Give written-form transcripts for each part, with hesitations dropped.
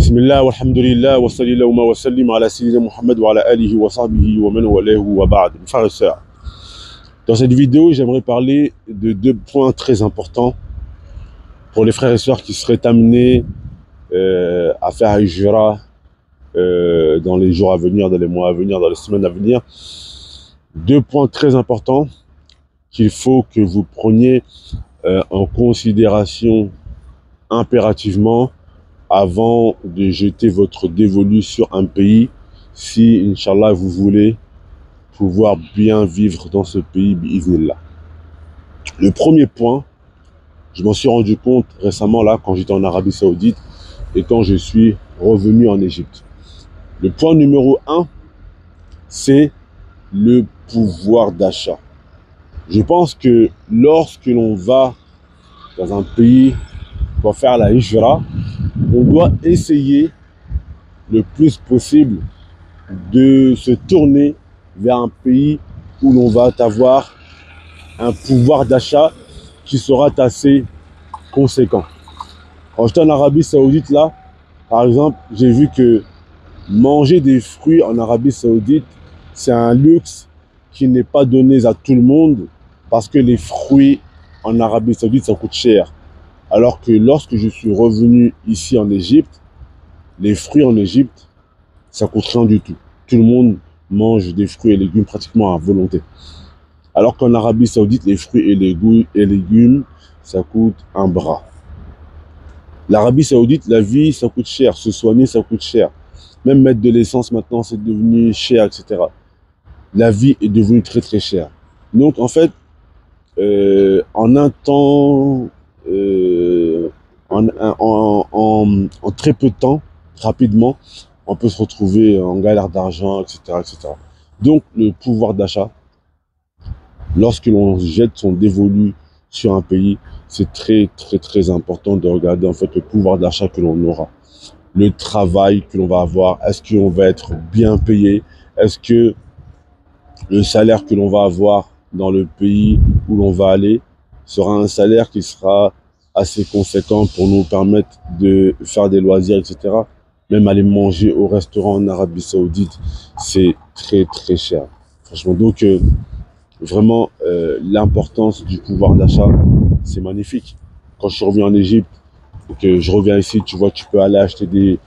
Bismillah, walhamdulillah, wa sallallahu wa sallim ala sayyidina Muhammad wa ala alihi wa sahbihi wa man walahu wa ba'd. Frères et sœurs, dans cette vidéo, j'aimerais parler de deux points très importants pour les frères et sœurs qui seraient amenés à faire hijra dans les jours à venir, dans les mois à venir, dans les semaines à venir. Deux points très importants qu'il faut que vous preniez en considération impérativement avant de jeter votre dévolu sur un pays, si, Inch'Allah, vous voulez pouvoir bien vivre dans ce pays, bi'iznillah. Le premier point, je m'en suis rendu compte récemment là, quand j'étais en Arabie Saoudite et quand je suis revenu en Égypte. Le point numéro 1, c'est le pouvoir d'achat. Je pense que lorsque l'on va dans un pays pour faire la hijra, on doit essayer le plus possible de se tourner vers un pays où l'on va avoir un pouvoir d'achat qui sera assez conséquent. Quand j'étais en Arabie Saoudite là, par exemple, j'ai vu que manger des fruits en Arabie Saoudite, c'est un luxe qui n'est pas donné à tout le monde parce que les fruits en Arabie Saoudite, ça coûte cher. Alors que lorsque je suis revenu ici en Égypte, les fruits en Égypte, ça coûte rien du tout. Tout le monde mange des fruits et légumes pratiquement à volonté. Alors qu'en Arabie Saoudite, les fruits et légumes, ça coûte un bras. L'Arabie Saoudite, la vie, ça coûte cher. Se soigner, ça coûte cher. Même mettre de l'essence maintenant, c'est devenu cher, etc. La vie est devenue très très chère. Donc en fait, en un temps... en très peu de temps, rapidement, on peut se retrouver en galère d'argent, etc., etc. Donc, le pouvoir d'achat, lorsque l'on jette son dévolu sur un pays, c'est très, très, très important de regarder en fait le pouvoir d'achat que l'on aura. Le travail que l'on va avoir, est-ce qu'on va être bien payé? Est-ce que le salaire que l'on va avoir dans le pays où l'on va aller sera un salaire qui sera assez conséquent pour nous permettre de faire des loisirs, etc. Même aller manger au restaurant en Arabie Saoudite, c'est très très cher. Franchement, donc vraiment l'importance du pouvoir d'achat, c'est magnifique. Quand je suis revenu en Égypte et que je reviens ici, tu vois, tu peux aller acheter des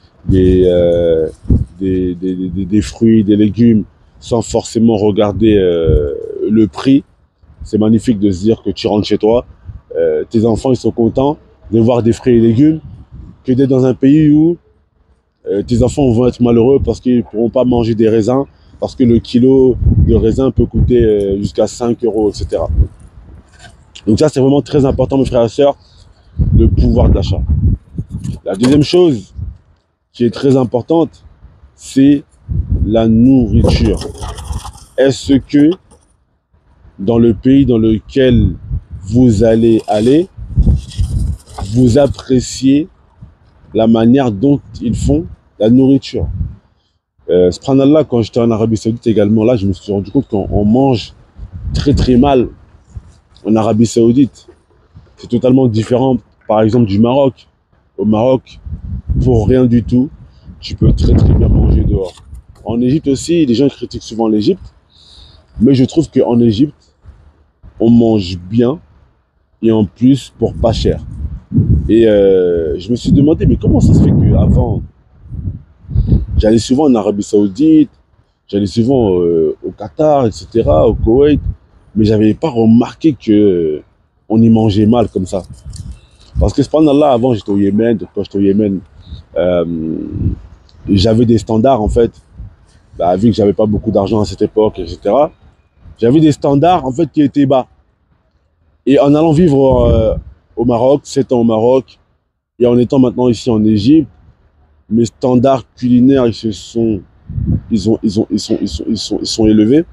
fruits, des légumes sans forcément regarder le prix. C'est magnifique de se dire que tu rentres chez toi, tes enfants ils sont contents de voir des fruits et légumes que d'être dans un pays où tes enfants vont être malheureux parce qu'ils ne pourront pas manger des raisins parce que le kilo de raisin peut coûter jusqu'à 5 €, etc. Donc ça c'est vraiment très important mes frères et sœurs, le pouvoir d'achat. La deuxième chose qui est très importante, c'est la nourriture. Est-ce que dans le pays dans lequel vous allez aller, vous appréciez la manière dont ils font la nourriture. Subhanallah, quand j'étais en Arabie Saoudite également, là, je me suis rendu compte qu'on mange très très mal en Arabie Saoudite. C'est totalement différent, par exemple, du Maroc. Au Maroc, pour rien du tout, tu peux très très bien manger dehors. En Égypte aussi, les gens critiquent souvent l'Égypte, mais je trouve qu'en Égypte, on mange bien, et en plus pour pas cher. Et je me suis demandé, mais comment ça se fait qu'avant, j'allais souvent en Arabie Saoudite, j'allais souvent au Qatar, etc., au Koweït, mais j'avais pas remarqué que on y mangeait mal comme ça. Parce que subhanallah, avant j'étais au Yémen, quand j'étais au Yémen, j'avais des standards en fait, vu que j'avais pas beaucoup d'argent à cette époque, etc., j'avais des standards en fait qui étaient bas. Et en allant vivre au Maroc, 7 ans au Maroc, et en étant maintenant ici en Égypte, mes standards culinaires, ils sont élevés.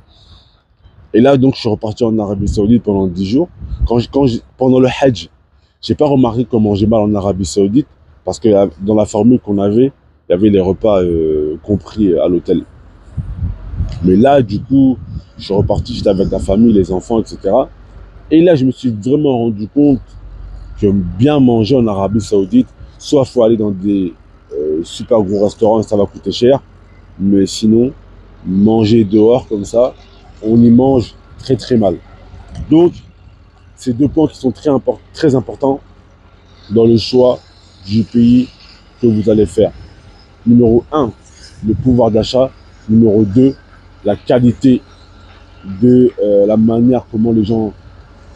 Et là, donc, je suis reparti en Arabie Saoudite pendant 10 jours. Pendant le Hajj, j'ai pas remarqué qu'on mangeait mal en Arabie Saoudite, parce que dans la formule qu'on avait, il y avait les repas compris à l'hôtel. Mais là, du coup, je suis reparti, j'étais avec la famille, les enfants, etc. Et là, je me suis vraiment rendu compte que bien manger en Arabie Saoudite, soit il faut aller dans des super gros restaurant, ça va coûter cher. Mais sinon, manger dehors comme ça, on y mange très très mal. Donc, ces deux points qui sont très importants dans le choix du pays que vous allez faire. Numéro 1, le pouvoir d'achat. Numéro 2, la qualité de la manière comment les gens,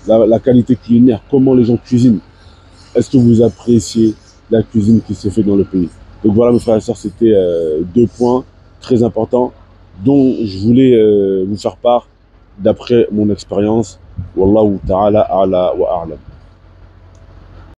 la qualité culinaire, comment les gens cuisinent. Est-ce que vous appréciez la cuisine qui se fait dans le pays? Donc voilà mes frères et sœurs, c'était deux points très importants dont je voulais vous faire part d'après mon expérience. Wallahu ta'ala a'la wa a'lam.